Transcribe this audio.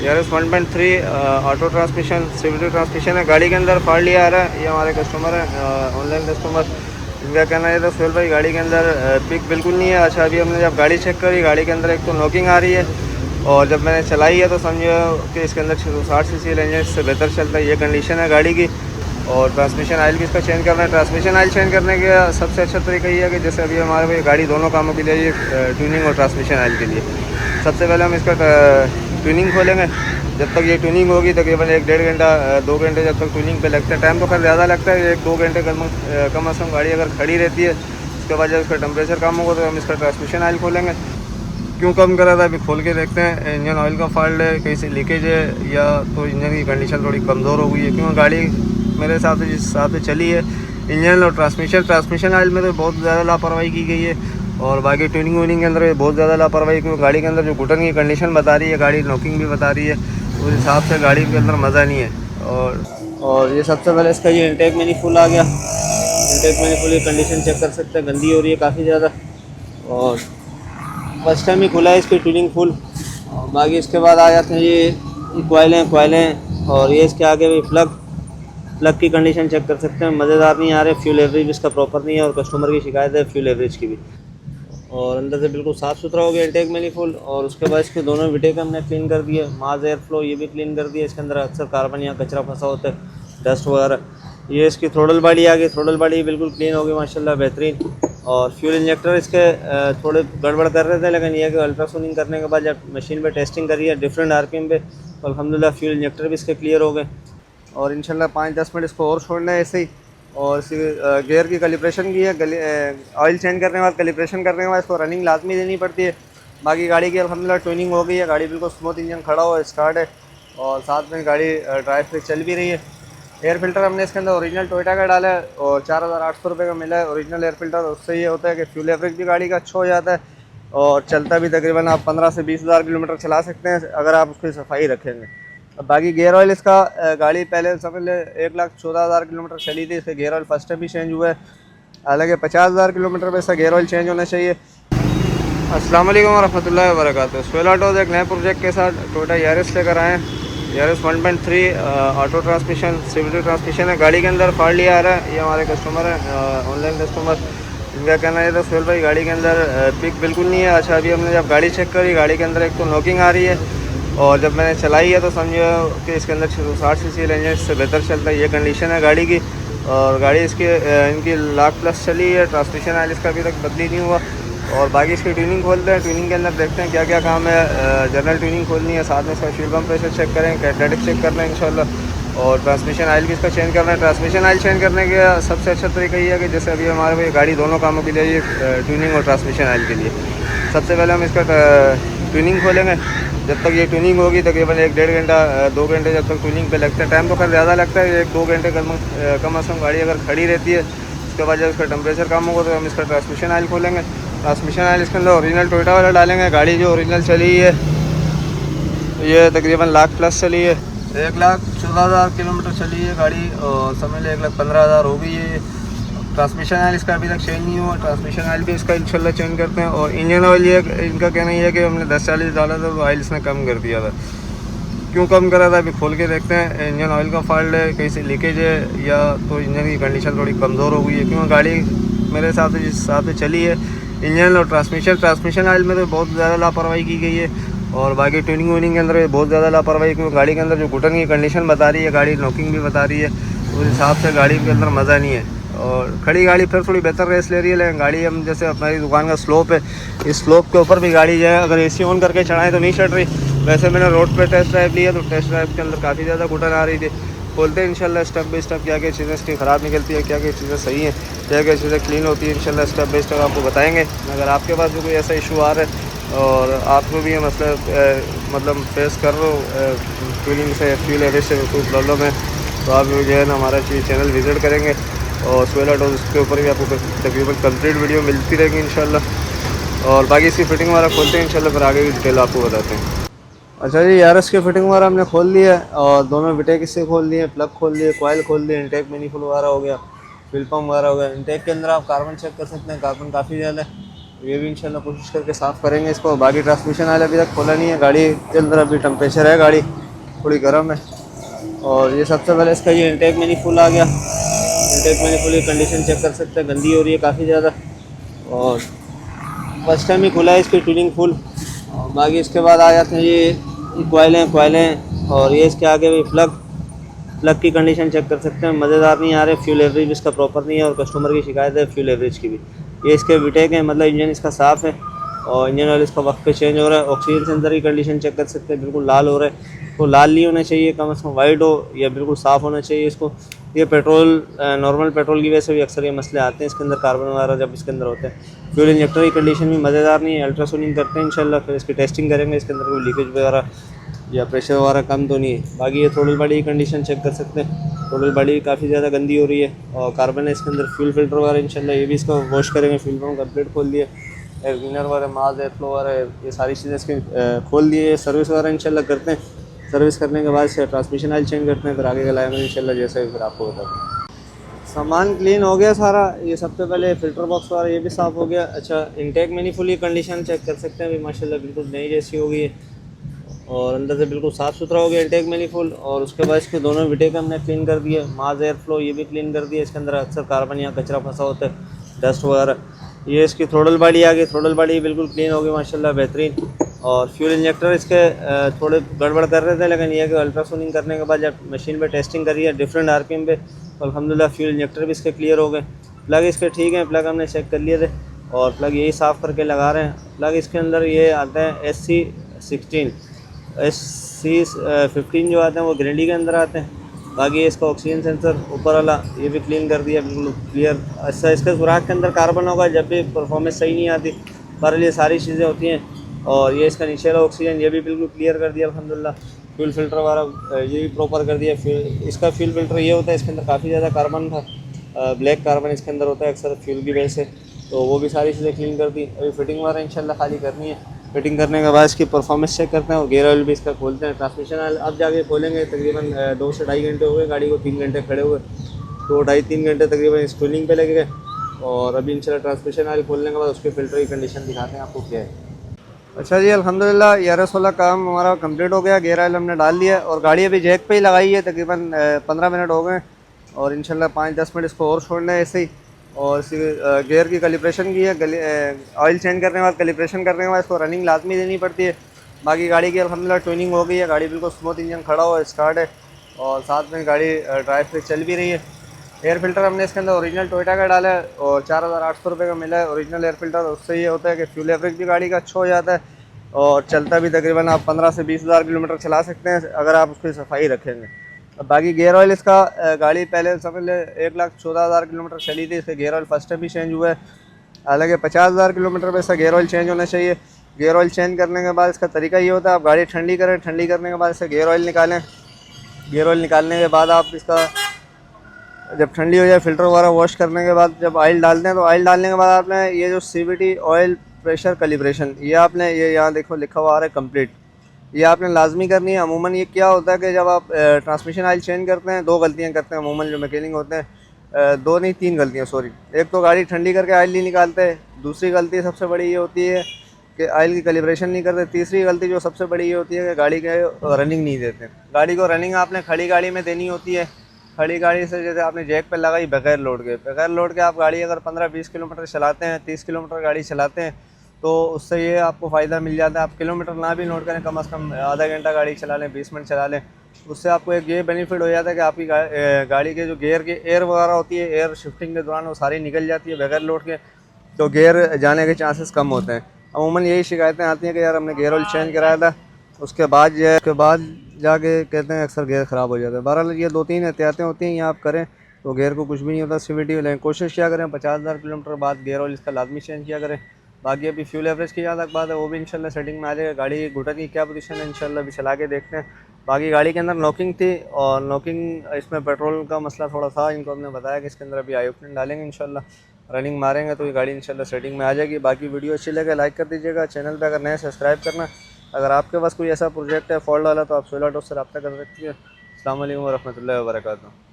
Yaris 1.3 auto transmission CVT transmission है। गाड़ी के अंदर फॉल्ट लिया आ रहा है। ये हमारे कस्टमर है, ऑनलाइन कस्टमर, इनका कहना है तो सोहेल भाई गाड़ी के अंदर पिक बिल्कुल नहीं है। अच्छा, अभी हमने जब गाड़ी चेक करी, गाड़ी के अंदर एक तो नॉकिंग आ रही है, और जब मैंने चलाई है तो समझो कि इसके अंदर 60 सीसी इंजन इससे बेहतर चलता है, ये कंडीशन है गाड़ी की। और ट्रांसमिशन ऑयल भी इसका चेंज करना है। ट्रांसमिशन ऑयल चेंज करने का सबसे अच्छा तरीका ये है कि जैसे अभी हमारे भाई गाड़ी दोनों कामों के लिए, ट्यूनिंग और ट्रांसमिशन ऑयल के लिए, सबसे पहले हम इसका ट्यूनिंग खोलेंगे। जब तक ये ट्यूनिंग होगी तकरीबन 1-1.5 घंटा 2 घंटे जब तक ट्यूनिंग पे लगता है। टाइम तो खैर ज़्यादा लगता है, 1-2 घंटे कम से कम गाड़ी अगर खड़ी रहती है। उसके बाद जब इसका टेम्परेचर कम होगा तो हम इसका ट्रांसमिशन ऑयल खोलेंगे। क्यों कम करा था अभी खोल के देखते हैं। इंजन ऑयल का फॉल्ट है, कहीं से लीकेज है, या तो इंजन की कंडीशन थोड़ी कमज़ोर हो गई है। क्योंकि गाड़ी मेरे हिसाब से जिस हिसाब से चली है, इंजन और ट्रांसमिशन ऑयल में तो बहुत ज़्यादा लापरवाही की गई है। और बाकी ट्यूनिंग व्यूनिंग के अंदर बहुत ज़्यादा लापरवाही, क्योंकि गाड़ी के अंदर जो घुटन की कंडीशन बता रही है, गाड़ी नॉकिंग भी बता रही है, उस हिसाब से गाड़ी के अंदर मज़ा नहीं है। और ये सबसे पहले इसका ये इंटेक मैनी फुल आ गया। इंटेक मैनी फुल की कंडीशन चेक कर सकते हैं, गंदी हो रही है काफ़ी ज़्यादा। और फर्स्ट टाइम ही खुला है इसकी ट्यूनिंग फुल। और बाकी इसके बाद आ जाते हैं ये कोयलें, और ये इसके आगे भी प्लग की कंडीशन चेक कर सकते हैं, मज़ेदार नहीं आ रहे। फ्यूल एवरेज इसका प्रॉपर नहीं है, और कस्टमर की शिकायत है फ्यूल एवरेज की भी। और अंदर से बिल्कुल साफ़ सुथरा हो गया इंटेक मैनीफोल्ड। और उसके बाद इसके दोनों विटेक हमने क्लीन कर दिए, माज एयर फ्लो ये भी क्लीन कर दिया। इसके अंदर अक्सर कार्बन या कचरा फंसा होता है, डस्ट वगैरह। ये इसकी थ्रोटल बॉडी आ गई, थ्रोटल बॉडी बिल्कुल क्लीन हो गई माशाल्लाह, बेहतरीन। और फ्यूल इंजेक्टर इसके थोड़े गड़बड़ कर रहे थे, लेकिन यह कि अल्ट्रासोनिंग करने के बाद जब मशीन पे टेस्टिंग करी है डिफरेंट आरपीएम पे, तो अल्हम्दुलिल्लाह फ्यूल इंजेक्टर भी इसके क्लियर हो गए। और इंशाल्लाह 5-10 मिनट इसको और छोड़ना है ऐसे ही। और इसी गियर की कैलिब्रेशन की है, ऑयल चेंज करने के बाद कैलिब्रेशन करने के बाद इसको रनिंग लाजमी देनी पड़ती है। बाकी गाड़ी की अल्हम्दुलिल्लाह ट्यूनिंग हो गई है, गाड़ी बिल्कुल स्मूथ, इंजन खड़ा हुआ स्टार्ट है, और साथ में गाड़ी ड्राइव पे चल भी रही है। एयर फिल्टर हमने इसके अंदर ओरिजिनल टोयोटा का डाला है, और 4800 रुपये का मिला है ओरिजिनल एयर फिल्टर। उससे ये होता है कि फ्यूल एवरेज भी गाड़ी का अच्छा हो जाता है, और चलता भी तकरीबन आप 15 से 20 हज़ार किलोमीटर चला सकते हैं अगर आप उसकी सफाई रखेंगे। अब बाकी गेयर ऑयल इसका, गाड़ी पहले समझ ले 1,14,000 किलोमीटर चली थी, इसका गेयर ऑयल फर्स्ट टाइम भी चेंज हुआ है। हालांकि 50,000 किलोमीटर पे इसका गेयर ऑयल चेंज होना चाहिए। अस्सलाम वालेकुम वरहमतुल्लाहि वबरकातुहू। सोहेल ऑटोज़ एक नए प्रोजेक्ट के साथ टोयोटा यारिस लेकर आए हैं। Yaris 1.3 auto transmission CVT transmission है। गाड़ी के अंदर फॉल्ट लिया आ रहा है। ये हमारे कस्टमर है, ऑनलाइन कस्टमर, इनका कहना है तो सोहेल भाई गाड़ी के अंदर पिक बिल्कुल नहीं है। अच्छा, अभी हमने जब गाड़ी चेक करी, गाड़ी के अंदर एक तो नॉकिंग आ रही है, और जब मैंने चलाई है तो समझो कि इसके अंदर 60 सीसी इंजन इससे बेहतर चलता है, ये कंडीशन है गाड़ी की। और गाड़ी इसकी इनकी लाख प्लस चली है। ट्रांसमिशन ऑयल इसका अभी तक बदली नहीं हुआ। और बाकी इसकी ट्यूनिंग खोलते हैं, ट्यूनिंग के अंदर देखते हैं क्या क्या काम है। जनरल ट्यूनिंग खोलनी है, साथ में इसका फ्यूल पम्प प्रेशर चेक करें, कैटेलिटिक चेक करना है इंशाल्लाह। और ट्रांसमिशन ऑयल भी इसका चेंज करना है। ट्रांसमिशन ऑयल चेंज करने का सबसे अच्छा तरीका ये है कि जैसे अभी हमारे भाई गाड़ी दोनों कामों के लिए, ट्यूनिंग और ट्रांसमिशन ऑयल के लिए, सबसे पहले हम इसका ट्यूनिंग खोलेंगे। जब तक ये ट्यूनिंग होगी तकरीबन 1-1.5 घंटा 2 घंटे जब तक ट्यूनिंग पे लगता है। टाइम तो खैर ज़्यादा लगता है, 1-2 घंटे कम से कम गाड़ी अगर खड़ी रहती है। उसके बाद जब इसका टेम्परेचर कम होगा तो हम इसका ट्रांसमिशन ऑयल खोलेंगे। ट्रांसमिशन ऑयल इसके अंदर ओरिजिनल टोयोटा वाला डालेंगे। गाड़ी जो ओरिजिनल चली है ये तकरीबन लाख प्लस चली है, 1,14,000 किलोमीटर चली है गाड़ी, और समझ लें 1,15,000 हो गई है। ट्रांसमिशन ऑयल इसका अभी तक चेंज नहीं हुआ, ट्रांसमिशन ऑयल भी इसका इंशाल्लाह चेंज करते हैं। और इंजन ऑयल ये इनका कहना ये है कि हमने 10-40 डाला था तो ऑयल इसने कम कर दिया था। क्यों कम करा था अभी खोल के देखते हैं। इंजन ऑयल का फॉल्ट है, कहीं से लीकेज है, या तो इंजन की कंडीशन थोड़ी कमज़ोर हो गई है। क्योंकि गाड़ी मेरे हिसाब से जिस हिसाब से चली है, इंजन और ट्रांसमिशन ऑयल में तो बहुत ज़्यादा लापरवाही की गई है। और बाकी ट्यूनिंग व्यूनिंग के अंदर बहुत ज़्यादा लापरवाही, क्योंकि गाड़ी के अंदर जो घुटन की कंडीशन बता रही है, गाड़ी नॉकिंग भी बता रही है, उस हिसाब से गाड़ी के अंदर मज़ा नहीं है। और खड़ी गाड़ी फिर थोड़ी बेहतर रेस ले रही है, लेकिन गाड़ी हम जैसे हमारी दुकान का स्लोप है, इस स्लोप के ऊपर भी गाड़ी जो है अगर एसी ऑन करके चढ़ाएं तो नहीं चढ़ रही। वैसे मैंने रोड पे टेस्ट ड्राइव लिया तो टेस्ट ड्राइव के अंदर काफ़ी ज़्यादा घुटन आ रही थी। बोलते हैं इंशाल्लाह स्टेप बाई स्टेप क्या क्या चीज़ें इसकी ख़राब निकलती है, क्या क्या चीज़ें सही हैं, क्या क्या चीज़ें क्लीन होती है, इंशाल्लाह स्टेप बाई स्टेप आपको बताएंगे। अगर आपके पास भी कोई ऐसा इशू आ रहा है और आपको भी ये मतलब फेस कर रहे हो ट्यूनिंग से, फ्यूल एवरेज से कोई प्रॉब्लम है, तो आप जो है ना हमारा चैनल विज़िट करेंगे, और सोहेल ऑटोज़ इसके ऊपर भी आपको तकरीबन कंप्लीट वीडियो मिलती रहेगी इंशाल्लाह। और बाकी इसकी फिटिंग हमारा खोलते हैं इंशाल्लाह, फिर आगे की डिटेल आपको बताते हैं। अच्छा जी, यारिस की फिटिंग वगैरह हमने खोल लिया है, और दोनों विटेक इससे खोल दिए, प्लग खोल दिए, कॉइल खोल दिए, इंटेक मैनीफोल्ड वगैरह हो गया, फ्यूल पम्प वगैरह हो गया। इंटेक के अंदर आप कार्बन चेक कर सकते हैं, कार्बन काफ़ी ज़्यादा है। ये भी इंशाल्लाह कोशिश करके साफ़ करेंगे इसको। बाकी ट्रांसमिशन ऑयल अभी तक खोला नहीं है, गाड़ी के अंदर अभी टेम्परेचर है, गाड़ी थोड़ी गर्म है। और ये सबसे पहले इसका ये इंटेक मैनिफोल्ड आ गया। इंटेक मैनिफोल्ड की कंडीशन चेक कर सकते हैं, गंदी हो रही है काफ़ी ज़्यादा, और फर्स्ट टाइम ही खुला है इसकी ट्यूनिंग फुल। और बाकी इसके बाद आ जाते हैं ये कोयलें, और ये इसके आगे भी प्लग की कंडीशन चेक कर सकते हैं, मज़ेदार नहीं आ रहे। फ्यूल एवरेज इसका प्रॉपर नहीं है, और कस्टमर की शिकायत है फ्यूल एवरेज की भी। ये इसके विटेक हैं, मतलब इंजन इसका साफ़ है, और इंजन ऑयल इसका वक्त पे चेंज हो रहा है। ऑक्सीजन सेंसर की कंडीशन चेक कर सकते हैं, बिल्कुल लाल हो रहा है। तो लाल नहीं होना चाहिए, कम से कम वाइट हो, या बिल्कुल साफ़ होना चाहिए इसको। ये पेट्रोल नॉर्मल पेट्रोल की वजह से भी अक्सर ये मसले आते हैं इसके अंदर, कार्बन वगैरह जब इसके अंदर होते हैं। फ्यूल इंजेक्टर की कंडीशन भी मज़ेदार नहीं है। अल्ट्रासोनिक करते हैं इंशाल्लाह, फिर इसकी टेस्टिंग करेंगे इसके अंदर कोई लीकेज वगैरह या प्रेशर वगैरह कम तो नहीं है। बाकी ये थ्रोटल बॉडी की कंडीशन चेक कर सकते हैं, थ्रोटल बॉडी काफ़ी ज़्यादा गंदी हो रही है, और कार्बन है इसके अंदर। फ्यूल फिल्टर वगैरह इंशाल्लाह ये भी इसका वॉश करेंगे, फ्यूल पंप कंप्लीट खोल दिए, एयर क्लीनर वगैरह, माज एयर फ्लो वगैरह, ये सारी चीज़ें इसके खोल दिए। सर्विस वगैरह इंशाल्लाह करते हैं, सर्विस करने के बाद से ट्रांसमिशन ऑयल चेंज करते हैं, फिर आगे का लाएंगे इंशाल्लाह, जैसे फिर आपको बताते हैं। सामान क्लीन हो गया सारा। ये सबसे पहले फ़िल्टर बॉक्स वगैरह ये भी साफ़ हो गया। अच्छा, इंटेक मैनिफोल्ड की कंडीशन चेक कर सकते हैं, अभी माशाल्लाह बिल्कुल नई जैसी हो गई है, और अंदर से बिल्कुल साफ़ सुथरा हो गया इंटेक मैनिफोल्ड। और उसके बाद इसके दोनों विटेक हमने क्लीन कर दिए, माज एयर फ्लो ये भी क्लीन कर दिया। इसके अंदर अक्सर कार्बन या कचरा फंसा होता है, डस्ट वगैरह। ये इसकी थ्रोटल बॉडी आ गई, थ्रोटल बॉडी बिल्कुल क्लीन हो गई माशाल्लाह, बेहतरीन। और फ्यूल इंजेक्टर इसके थोड़े गड़बड़ कर रहे थे, लेकिन यह कि अल्ट्रासोनिक करने के बाद जब मशीन पे टेस्टिंग करी है डिफरेंट आरपीएम पे, तो अल्हम्दुलिल्लाह फ्यूल इंजेक्टर भी इसके क्लियर हो गए। प्लग इसके ठीक हैं, प्लग हमने चेक कर लिए थे, और प्लग यही साफ़ करके लगा रहे हैं। प्लग इसके अंदर ये आता है SC16, SC15 जो आते हैं वो ग्रेडी के अंदर आते हैं। बाकी इसका ऑक्सीजन सेंसर ऊपर वाला ये भी क्लीन कर दिया, बिल्कुल क्लियर। अच्छा, इसके सुराख के अंदर कार्बन होगा जब भी परफॉर्मेंस सही नहीं आती, पर ये सारी चीज़ें होती हैं। और ये इसका नीचे वाला ऑक्सीजन ये भी बिल्कुल क्लियर कर दिया अल्हम्दुलिल्लाह। फ्यूल फिल्टर वगैरह ये भी प्रॉपर कर दिया। इसका फ्यूल फिल्टर ये होता है, इसके अंदर काफ़ी ज़्यादा कार्बन था, ब्लैक कार्बन इसके अंदर होता है अक्सर फ्यूल की वजह से, तो वो भी सारी चीज़ें क्लीन कर दी। अभी फिटिंग वगैरह इंशाल्लाह खाली करनी है। फिटिंग करने के बाद इसकी परफॉर्मेंस चेक करते हैं, और गेयर ऑयल भी इसका खोलते हैं। ट्रांसमिशन ऑयल अब जाके खोलेंगे, तकरीबन 2 से ढाई घंटे हो गए गाड़ी को, 3 घंटे खड़े हुए, तो 2-3 घंटे तकरीबन इस ट्यूनिंग पे लगे गए। और अभी इंशाल्लाह ट्रांसमिशन ऑयल खोलने के बाद उसके फिल्टर की कंडीशन दिखाते हैं आपको क्या है। अच्छा जी, अल्हम्दुलिल्लाह ERS वाला काम हमारा कंप्लीट हो गया। गेयर ऑयल हमने डाल लिया, और गाड़ी अभी जैक पे ही लगाई है, तकरीबन 15 मिनट हो गए, और इंशाल्लाह 5-10 मिनट इसको और छोड़ना है ऐसे ही। और इसी गेयर की कैलिब्रेशन की है, ऑयल चेंज करने के बाद कैलिब्रेशन करने के बाद इसको रनिंग लाजमी देनी पड़ती है। बाकी गाड़ी की अल्हम्दुलिल्लाह ट्यूनिंग हो गई है, गाड़ी बिल्कुल स्मूथ, इंजन खड़ा हुआ स्टार्ट है, और साथ में गाड़ी ड्राइव पे चल भी रही है। एयर फिल्टर हमने इसके अंदर ओरिजिनल टोयोटा का डाला है, और 4800 रुपये का मिला है ओरिजिनल एयर फिल्टर। उससे ये होता है कि फ्यूल एवरेज भी गाड़ी का अच्छा हो जाता है, और चलता भी तकरीबन आप 15 से 20 हज़ार किलोमीटर चला सकते हैं अगर आप उसकी सफाई रखेंगे। अब बाकी गेयर ऑयल इसका गाड़ी पहले समझ ले 1,14,000 किलोमीटर चली थी, इसका गेयर ऑयल फर्स्ट टाइम भी चेंज हुआ है। हालांकि 50,000 किलोमीटर पर इसका गेयर ऑयल चेंज होना चाहिए। गेयर ऑयल चेंज करने के बाद इसका तरीका ये होता है, आप गाड़ी ठंडी करें, ठंडी करने के बाद इससे गेयर ऑयल निकालें। गेयर ऑयल निकालने के बाद आप इसका जब ठंडी हो जाए, फ़िल्टर वगैरह वॉश करने के बाद जब ऑयल डालते हैं, तो ऑयल डालने के बाद आपने ये जो CVT ऑयल प्रेशर कैलिब्रेशन, ये आपने ये यहाँ देखो लिखा हुआ आ रहा है कंप्लीट, ये आपने लाजमी करनी है। अमूमन ये क्या होता है कि जब आप ट्रांसमिशन ऑयल चेंज करते हैं, 2 गलतियाँ करते हैं अमूमन जो मैकेनिक होते हैं, 2 नहीं 3 गलतियाँ सॉरी। एक तो गाड़ी ठंडी करके ऑयल नहीं निकालते, दूसरी गलती सबसे बड़ी ये होती है कि ऑयल की कैलिब्रेशन नहीं करते, तीसरी गलती जो सबसे बड़ी ये होती है कि गाड़ी के रनिंग नहीं देते। गाड़ी को रनिंग आपने खड़ी गाड़ी में देनी होती है। खड़ी गाड़ी से जैसे आपने जैक पे लगाई बगैर लोड के आप गाड़ी अगर 15-20 किलोमीटर चलाते हैं, 30 किलोमीटर गाड़ी चलाते हैं, तो उससे ये आपको फ़ायदा मिल जाता है। आप किलोमीटर ना भी लोड करें, कम से कम आधा घंटा गाड़ी चला लें, 20 मिनट चला लें, उससे आपको एक ये बेनिफिट हो जाता है कि आपकी गाड़ी के जो गेयर की एयर वगैरह होती है, एयर शिफ्टिंग के दौरान वो सारी निकल जाती है बगैर लोड के, तो गेयर जाने के चांसेस कम होते हैं। अमूमन यही शिकायतें आती हैं कि यार हमने गेयर ऑयल चेंज कराया था, उसके बाद जो है उसके बाद जाके कहते हैं अक्सर गेयर ख़राब हो जाता है। बहरहाल ये 2-3 एहतियातें होती हैं, ये आप करें तो गेयर को कुछ भी नहीं होता CVT। लेकिन कोशिश क्या करें 50,000 किलोमीटर बाद गेयर ऑयल इसका लाजमी चेंज किया करें। बाकी अभी फ्यूल एवरेज की ज़्यादा बात है, वो भी इंशाल्लाह सेटिंग में आ जाएगा। गाड़ी की घुटन की क्या पोजीशन है इंशाल्लाह अभी चला के देखते हैं। बाकी गाड़ी के अंदर नॉकिंग थी, और नॉकिंग इसमें पेट्रोल का मसला थोड़ा था, इनको हमने बताया कि इसके अंदर अभी आयोक्टिन डालेंगे, इंशाल्लाह रनिंग मारेंगे तो ये गाड़ी इंशाल्लाह सेटिंग में आ जाएगी। बाकी वीडियो अच्छी लगे लाइक कर दीजिएगा, चैनल पर अगर नए सब्सक्राइब करना। अगर आपके पास कोई ऐसा प्रोजेक्ट है फॉल्ट वाला, तो आप सोला टॉप से रब्ता कर सकती है। अस्सलाम वालेकुम वरहमतुल्लाहि वबरकातुहू।